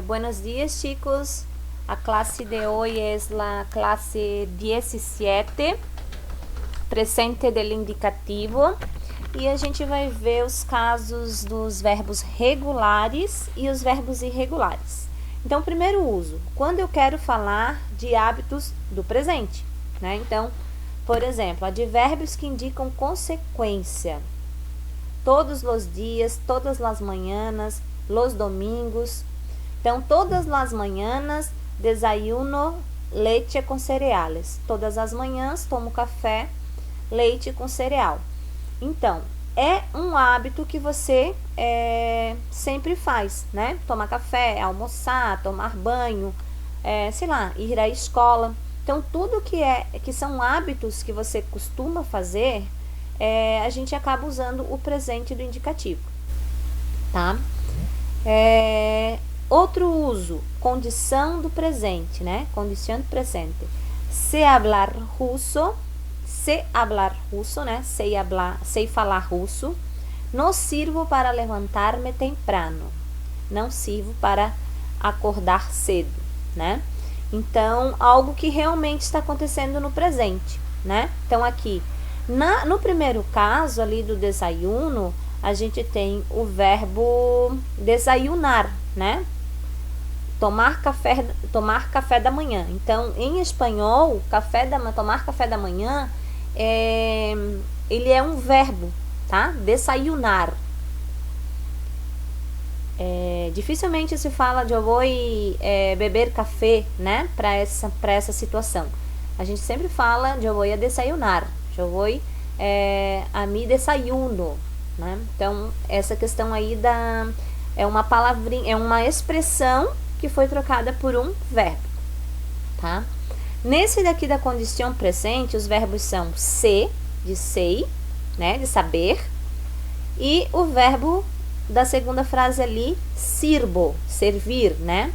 Buenos días, chicos. A clase de hoy es la clase 17, presente del indicativo. E a gente vai ver os casos dos verbos regulares e os verbos irregulares. Então, primeiro uso, quando eu quero falar de hábitos do presente, né? Então, por exemplo, advérbios que indicam consequência. Todos os dias, todas as manhãs, los domingos. Então, todas as manhãs, desayuno leite com cereales. Todas as manhãs, tomo café, leite com cereal. Então, é um hábito que você sempre faz, né? Tomar café, almoçar, tomar banho, sei lá, ir à escola. Então, tudo que são hábitos que você costuma fazer, a gente acaba usando o presente do indicativo, tá? Outro uso, condição do presente, né? Condição do presente. Sé hablar russo, né? Sei falar russo. No sirvo para levantar-me temprano. Não sirvo para acordar cedo, né? Então, algo que realmente está acontecendo no presente, né? Então, aqui, no primeiro caso ali do desayuno, a gente tem o verbo desayunar, né? Tomar café da manhã. Então, em espanhol, tomar café da manhã, ele é um verbo, tá? Desayunar. Dificilmente se fala de eu vou beber café, né? Para essa situação. A gente sempre fala de eu vou a desayunar, eu vou a mi desayuno, né? Então, essa questão aí é uma palavrinha, é uma expressão que foi trocada por um verbo, tá? Nesse daqui da condição presente, os verbos são ser, de sei, né, de saber, e o verbo da segunda frase ali, sirvo, servir, né?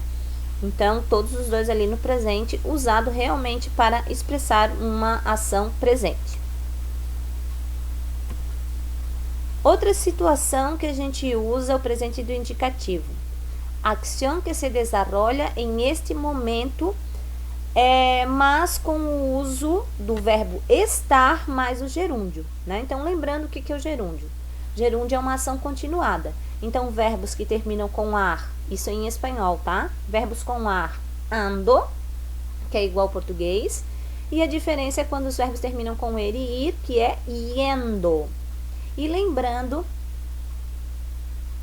Então, todos os dois ali no presente, usado realmente para expressar uma ação presente. Outra situação que a gente usa o presente do indicativo. Acción que se desarrolla en este momento, mas com o uso do verbo estar mais o gerúndio, né? Então, lembrando o que é o gerúndio. Gerúndio é uma ação continuada. Então, verbos que terminam com ar, isso em espanhol, tá? Verbos com ar, ando, que é igual ao português. E a diferença é quando os verbos terminam com ele e ir, que é yendo. E lembrando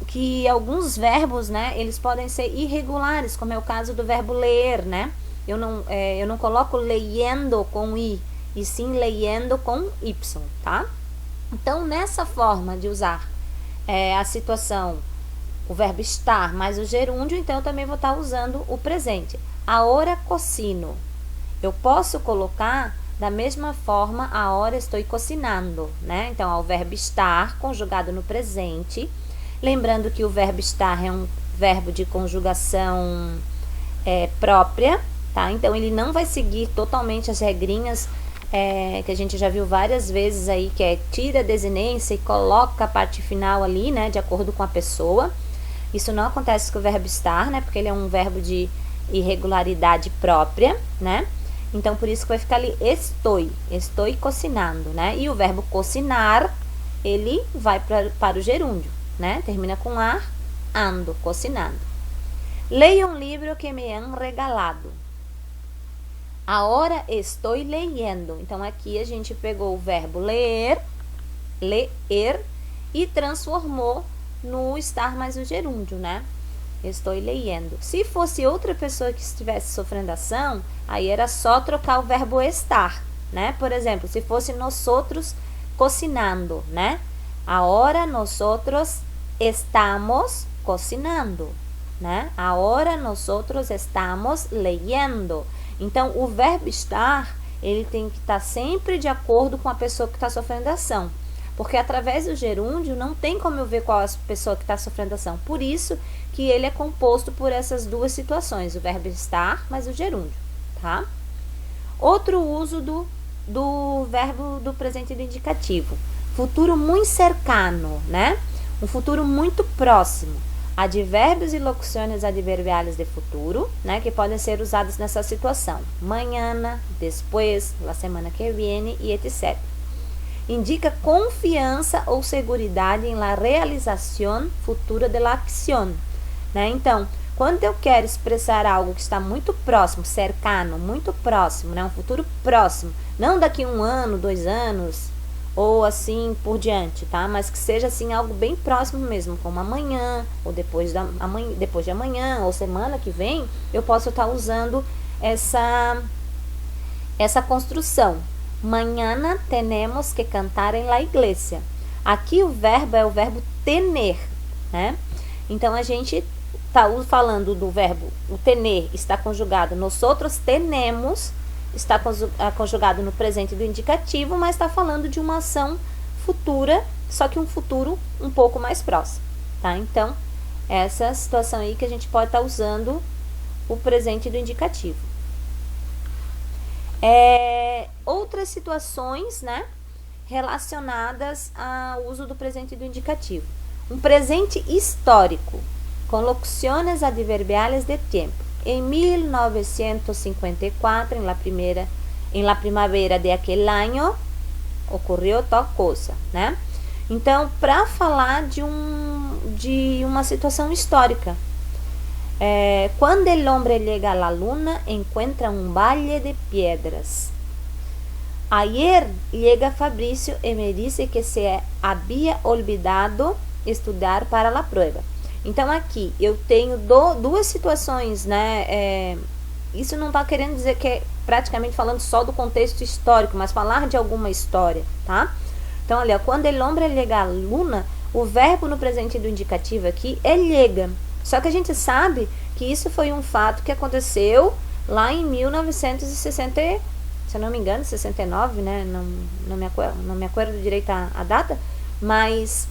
que alguns verbos, né, eles podem ser irregulares, como é o caso do verbo ler, né? Eu não coloco leyendo com i, e sim leyendo com y, tá? Então, nessa forma de usar a situação, o verbo estar mais o gerúndio, então eu também vou estar usando o presente. Ahora cocino. Eu posso colocar da mesma forma, ahora estoy cocinando, né? Então, o verbo estar conjugado no presente. Lembrando que o verbo estar é um verbo de conjugação própria, tá? Então, ele não vai seguir totalmente as regrinhas que a gente já viu várias vezes aí, que é tira a desinência e coloca a parte final ali, né? De acordo com a pessoa. Isso não acontece com o verbo estar, né? Porque ele é um verbo de irregularidade própria, né? Então, por isso que vai ficar ali estou cocinando, né? E o verbo cocinar, ele vai para o gerúndio, né? Termina com ar, ando, cocinando. Leia um livro que me han regalado. Ahora estoy leyendo. Então, aqui a gente pegou o verbo ler, e transformou no estar mais o gerúndio, né? Estou leyendo. Se fosse outra pessoa que estivesse sofrendo ação, aí era só trocar o verbo estar, né? Por exemplo, se fosse nosotros cocinando, né? Ahora nosotros estamos cocinando, né? Ahora nosotros estamos leyendo. Então, o verbo estar, ele tem que estar sempre de acordo com a pessoa que está sofrendo ação. Porque através do gerúndio não tem como eu ver qual é a pessoa que está sofrendo ação. Por isso que ele é composto por essas duas situações, o verbo estar mais o gerúndio, tá? Outro uso do verbo do presente do indicativo. Futuro muito cercano, né? Um futuro muito próximo. Advérbios e locuções adverbiales de futuro, né, que podem ser usados nessa situação. Mañana, después, la semana que viene e etc. Indica confiança ou seguridade em la realização futura de la acción, né? Então, quando eu quero expressar algo que está muito próximo, cercano, muito próximo, né? Um futuro próximo, não daqui 1 ano, 2 anos, ou assim por diante, tá? Mas que seja assim algo bem próximo mesmo, como amanhã, ou depois de amanhã, ou semana que vem, eu posso estar usando essa construção. Mañana tenemos que cantar en la iglesia. Aqui o verbo é o verbo tener, né? Então a gente tá falando do verbo, o tener está conjugado, nosotros tenemos, está conjugado no presente do indicativo, mas está falando de uma ação futura, só que um futuro um pouco mais próximo, tá? Então, essa situação aí que a gente pode estar usando o presente do indicativo. Outras situações, né, relacionadas ao uso do presente do indicativo. Um presente histórico, com locuções adverbiales de tempo. Em 1954, em la primavera de aquel año, ocorreu tal coisa, né? Então, para falar de uma situação histórica, quando el hombre llega a la luna, encuentra un valle de piedras. Ayer llega Fabrício e me disse que se había olvidado estudar para la prueba. Então, aqui eu tenho duas situações, né? Isso não está querendo dizer que é praticamente falando só do contexto histórico, mas falar de alguma história, tá? Então, olha, quando el hombre llega a la luna, o verbo no presente do indicativo aqui é llega. Só que a gente sabe que isso foi um fato que aconteceu lá em 1960, se eu não me engano, 69, né? Não me acordo direito a data, mas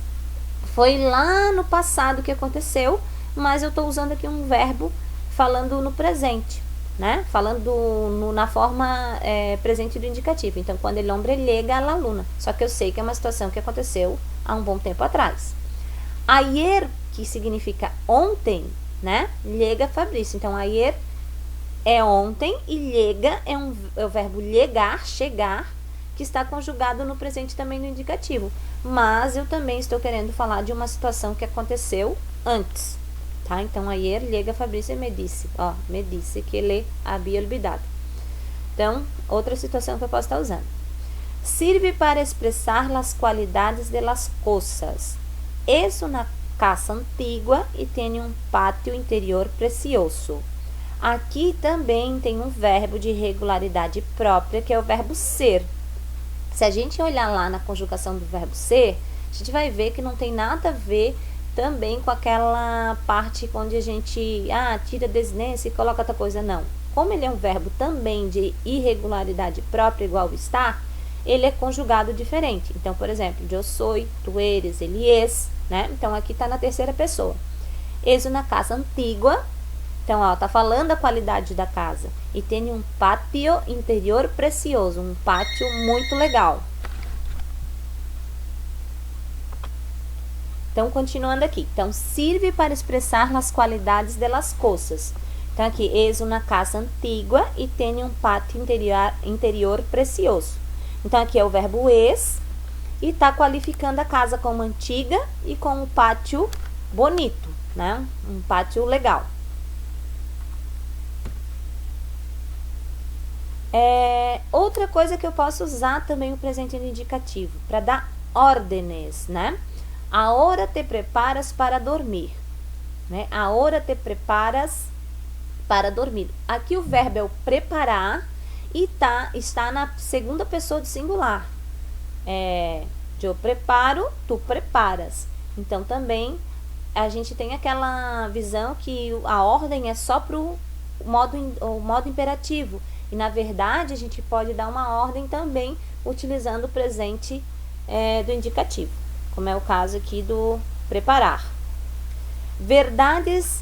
foi lá no passado que aconteceu, mas eu estou usando aqui um verbo falando no presente, né? Falando na forma presente do indicativo. Então, quando el hombre llega a la luna. Só que eu sei que é uma situação que aconteceu há um bom tempo atrás. Ayer, que significa ontem, né? Llega Fabrício. Então, ayer é ontem e llega é o verbo llegar, chegar, que está conjugado no presente também no indicativo. Mas eu também estou querendo falar de uma situação que aconteceu antes, tá? Então, ayer llega Fabrício e me disse que ele havia olvidado. Então, outra situação que eu posso estar usando. Sirve para expressar as qualidades de las cosas. Es una casa antigua e tem um pátio interior precioso. Aqui também tem um verbo de regularidade própria, que é o verbo ser. Se a gente olhar lá na conjugação do verbo ser, a gente vai ver que não tem nada a ver também com aquela parte onde a gente tira desinência e coloca outra coisa, não. Como ele é um verbo também de irregularidade própria, igual está, ele é conjugado diferente. Então, por exemplo, eu sou, tu eres, ele es, né? Então, aqui está na terceira pessoa. Es una casa antigua. Então, tá falando da qualidade da casa. E tem um pátio interior precioso, um pátio muito legal. Então, continuando aqui. Então, sirve para expressar as qualidades de las cosas. Então, aqui, es una casa antigua e tem um pátio interior precioso. Então, aqui é o verbo es e está qualificando a casa como antiga e com um pátio bonito, né? Um pátio legal. Outra coisa que eu posso usar também o presente indicativo para dar órdenes, né? Ahora te preparas para dormir, né? Ahora te preparas para dormir. Aqui o verbo é o preparar e está na segunda pessoa do singular. Eu preparo, tu preparas. Então também a gente tem aquela visão que a ordem é só para o modo imperativo. E, na verdade, a gente pode dar uma ordem também utilizando o presente do indicativo, como é o caso aqui do preparar. Verdades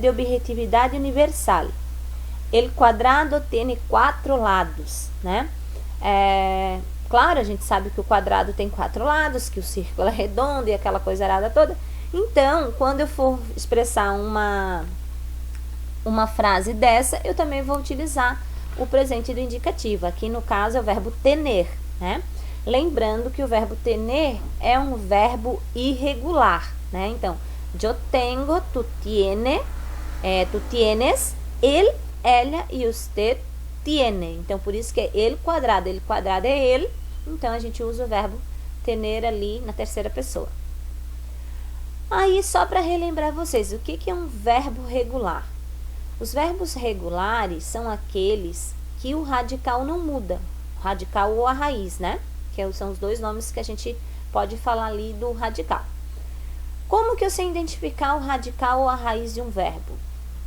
de objetividade universal. El quadrado tem 4 lados, né? Claro, a gente sabe que o quadrado tem 4 lados, que o círculo é redondo e aquela coisa arada toda. Então, quando eu for expressar uma frase dessa, eu também vou utilizar o presente do indicativo. Aqui no caso é o verbo tener, né? Lembrando que o verbo tener é um verbo irregular, né? Então, yo tengo, tu tiene, tu tienes, él, ella e usted tiene. Então, por isso que é ele quadrado é ele. Então, a gente usa o verbo tener ali na terceira pessoa. Aí, só para relembrar vocês, o que é um verbo regular? Os verbos regulares são aqueles que o radical não muda. O radical ou a raiz, né? Que são os dois nomes que a gente pode falar ali do radical. Como que eu sei identificar o radical ou a raiz de um verbo?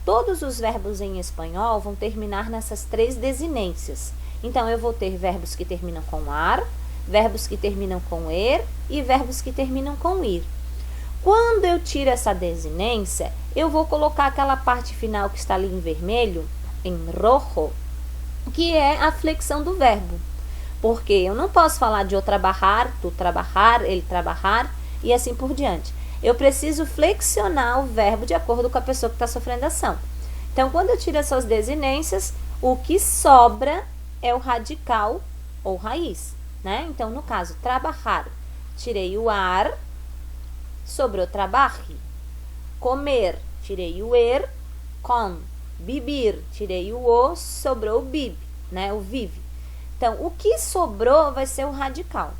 Todos os verbos em espanhol vão terminar nessas três desinências. Então, eu vou ter verbos que terminam com ar, verbos que terminam com er e verbos que terminam com ir. Quando eu tiro essa desinência, eu vou colocar aquela parte final que está ali em vermelho, em rojo, que é a flexão do verbo. Porque eu não posso falar de eu trabalhar, tu trabalhar, ele trabalhar e assim por diante. Eu preciso flexionar o verbo de acordo com a pessoa que está sofrendo a ação. Então, quando eu tiro essas desinências, o que sobra é o radical ou raiz, né? Então, no caso, trabalhar, tirei o ar, sobrou trabalhe. Comer, tirei o er, com. Bibir, tirei o o, sobrou o bib, né? O vive. Então, o que sobrou vai ser o radical.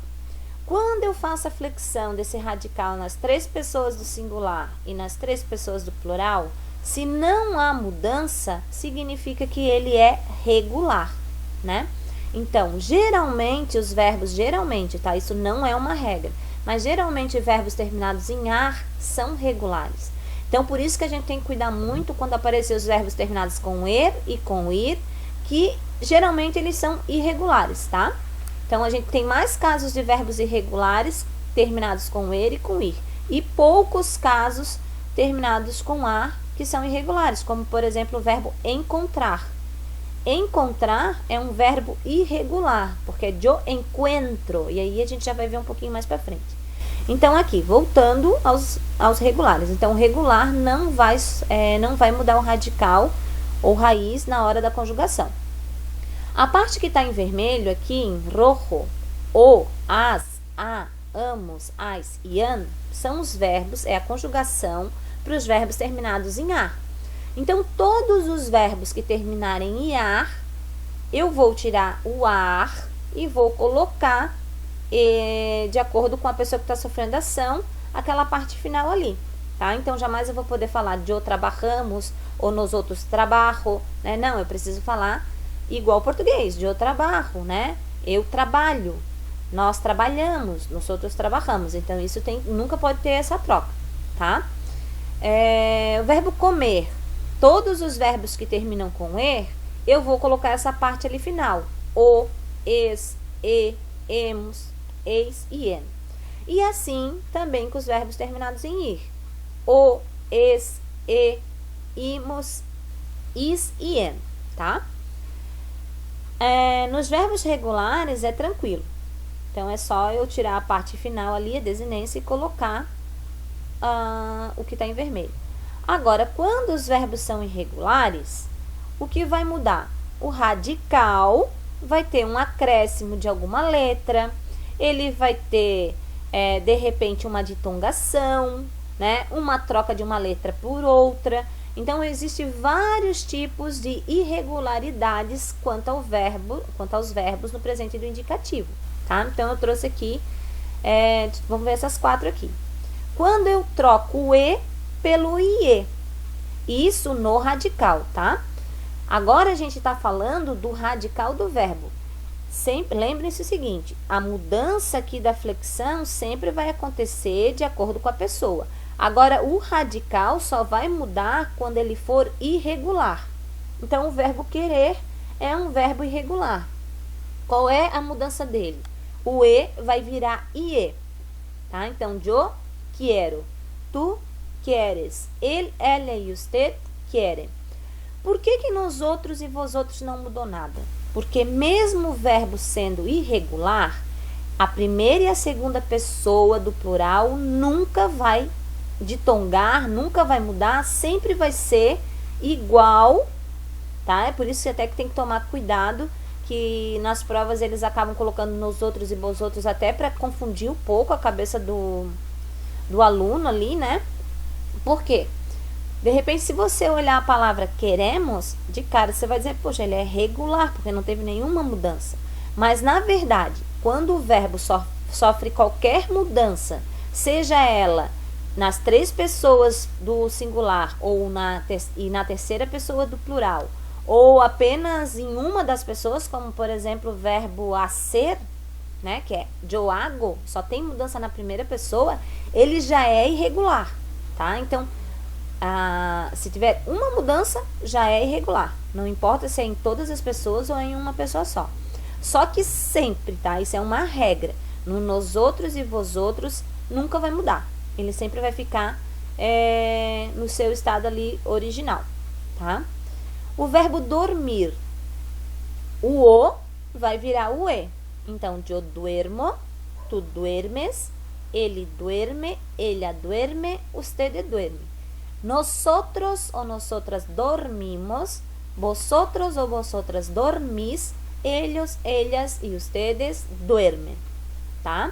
Quando eu faço a flexão desse radical nas três pessoas do singular e nas três pessoas do plural, se não há mudança, significa que ele é regular, né? Então, geralmente, os verbos, tá? Isso não é uma regra, mas geralmente verbos terminados em ar são regulares. Então, por isso que a gente tem que cuidar muito quando aparecer os verbos terminados com er e com ir, que geralmente eles são irregulares, tá? Então, a gente tem mais casos de verbos irregulares terminados com er e com ir, e poucos casos terminados com ar que são irregulares, como, por exemplo, o verbo encontrar. Encontrar é um verbo irregular, porque é yo encuentro, e aí a gente já vai ver um pouquinho mais para frente. Então, aqui, voltando aos regulares. Então, o regular não vai mudar o radical ou raiz na hora da conjugação. A parte que está em vermelho aqui, em rojo, o, as, a, amos, as e an, são os verbos, é a conjugação para os verbos terminados em ar. Então, todos os verbos que terminarem em ar, eu vou tirar o ar e vou colocar, de acordo com a pessoa que está sofrendo a ação, aquela parte final ali, tá? Então, jamais eu vou poder falar de eu trabalhamos ou nós outros trabalho, né? Não, eu preciso falar igual ao português, de eu trabalho, né? Eu trabalho, nós trabalhamos, nós outros trabalhamos. Então, isso nunca pode ter essa troca, tá? O verbo comer, todos os verbos que terminam com er, eu vou colocar essa parte ali final. O, es, e, emos, eis e en. E assim também com os verbos terminados em ir. O, es, e, imos, is e en, tá? Nos verbos regulares é tranquilo. Então, é só eu tirar a parte final ali, a desinência, e colocar o que está em vermelho. Agora, quando os verbos são irregulares, o que vai mudar? O radical vai ter um acréscimo de alguma letra, ele vai ter, de repente, uma ditongação, né? Uma troca de uma letra por outra. Então, existem vários tipos de irregularidades quanto aos verbos no presente do indicativo, tá? Então, eu trouxe aqui, vamos ver essas 4 aqui. Quando eu troco o e pelo ie, isso no radical, tá? Agora, a gente está falando do radical do verbo. Lembrem-se o seguinte, a mudança aqui da flexão sempre vai acontecer de acordo com a pessoa. Agora, o radical só vai mudar quando ele for irregular. Então, o verbo querer é um verbo irregular. Qual é a mudança dele? O e vai virar ie, tá? Então, yo quiero, tu quieres, ele, ela e usted querem. Por que nós outros e vós outros não mudou nada? Porque mesmo o verbo sendo irregular, a primeira e a segunda pessoa do plural nunca vai ditongar nunca vai mudar, sempre vai ser igual, tá? É por isso que até que tem que tomar cuidado, que nas provas eles acabam colocando nos outros e vos outros até para confundir um pouco a cabeça do aluno ali, né? Por quê? De repente, se você olhar a palavra queremos, de cara você vai dizer, poxa, ele é regular, porque não teve nenhuma mudança. Mas, na verdade, quando o verbo sofre qualquer mudança, seja ela nas 3 pessoas do singular ou na terceira pessoa do plural, ou apenas em uma das pessoas, como, por exemplo, o verbo hacer, né, que é yo hago, só tem mudança na primeira pessoa, ele já é irregular, tá? Então, se tiver uma mudança, já é irregular. Não importa se é em todas as pessoas ou em uma pessoa só. Só que sempre, tá? Isso é uma regra. No nos outros e vos outros nunca vai mudar. Ele sempre vai ficar no seu estado ali original, tá? O verbo dormir, o vai virar o e. Então, yo duermo, tu duermes, ele duerme, ella duerme, usted duerme. Nosotros o nosotras dormimos, vosotros o vosotras dormís, ellos, ellas e ustedes duermen, tá?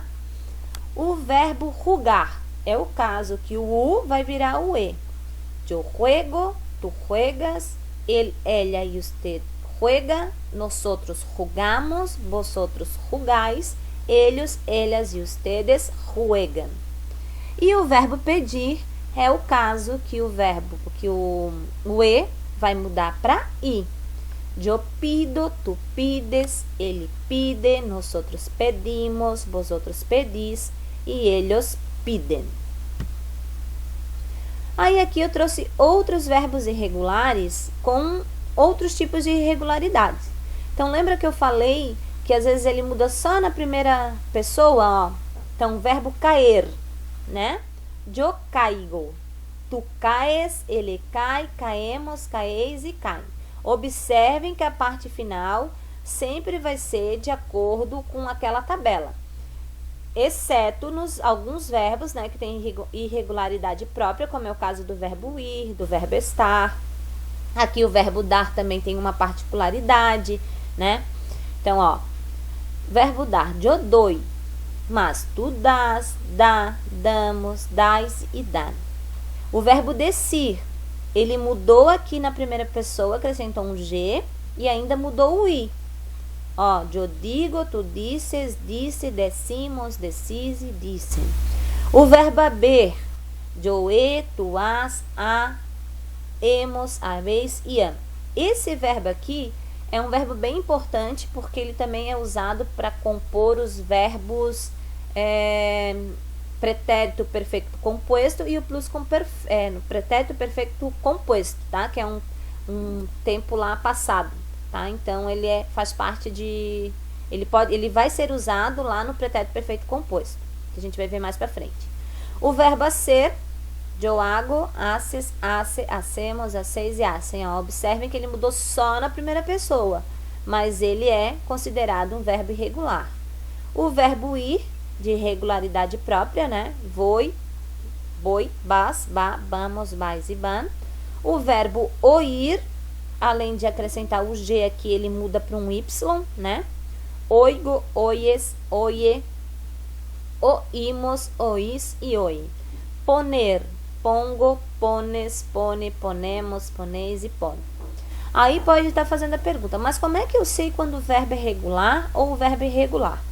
O verbo jugar é o caso que o u vai virar o e. Yo juego, tu juegas, él, ella y usted juega, nosotros jugamos, vosotros jugáis, ellos, ellas e ustedes juegan. E o verbo pedir é o caso que o verbo, que o e vai mudar para i. Yo pido, tu pides, ele pide, nosotros pedimos, vosotros pedís e ellos piden. Aí aqui eu trouxe outros verbos irregulares com outros tipos de irregularidades. Então lembra que eu falei que às vezes ele muda só na primeira pessoa, ó. Então o verbo cair, né? Yo caigo, tu caes, ele cai, caemos, caeis e caem. Observem que a parte final sempre vai ser de acordo com aquela tabela, exceto nos alguns verbos, né, que tem irregularidade própria, como é o caso do verbo ir, do verbo estar. Aqui o verbo dar também tem uma particularidade, né? Então, ó, verbo dar, yo doy, mas tu das, dá, damos, dais e dan. O verbo decir, ele mudou aqui na primeira pessoa, acrescentou um G e ainda mudou o I. Ó, yo digo, tu dices, disse, decimos, decise, dicen. O verbo haber, yo he, tu has, há, hemos, habéis e am. Esse verbo aqui é um verbo bem importante porque ele também é usado para compor os verbos pretérito perfeito composto e o no pretérito perfeito composto, tá? Que é um tempo lá passado, tá? Então ele faz parte de ele vai ser usado lá no pretérito perfeito composto, que a gente vai ver mais para frente. O verbo ser, yo hago, haces, hace, hacemos, haceis e hacem. Ó, observem que ele mudou só na primeira pessoa, mas ele é considerado um verbo irregular. O verbo ir, de regularidade própria, né? Voy, vas, va, vamos, vais e van. O verbo oír, além de acrescentar o G aqui, ele muda para um Y, né? Oigo, oyes, oye, oímos, oís e oi. Poner, pongo, pones, pone, ponemos, poneis e pone. Aí pode estar fazendo a pergunta, mas como é que eu sei quando o verbo é regular ou o verbo é irregular?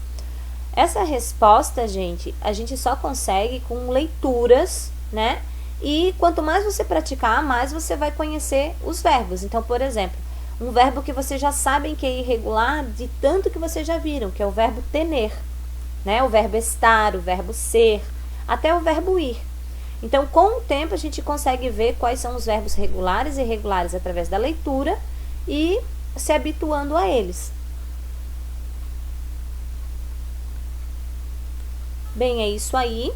Essa resposta, gente, a gente só consegue com leituras, né? E quanto mais você praticar, mais você vai conhecer os verbos. Então, por exemplo, um verbo que vocês já sabem que é irregular de tanto que vocês já viram, que é o verbo tener, né? O verbo estar, o verbo ser, até o verbo ir. Então, com o tempo, a gente consegue ver quais são os verbos regulares e irregulares através da leitura e se habituando a eles. Bem, é isso aí.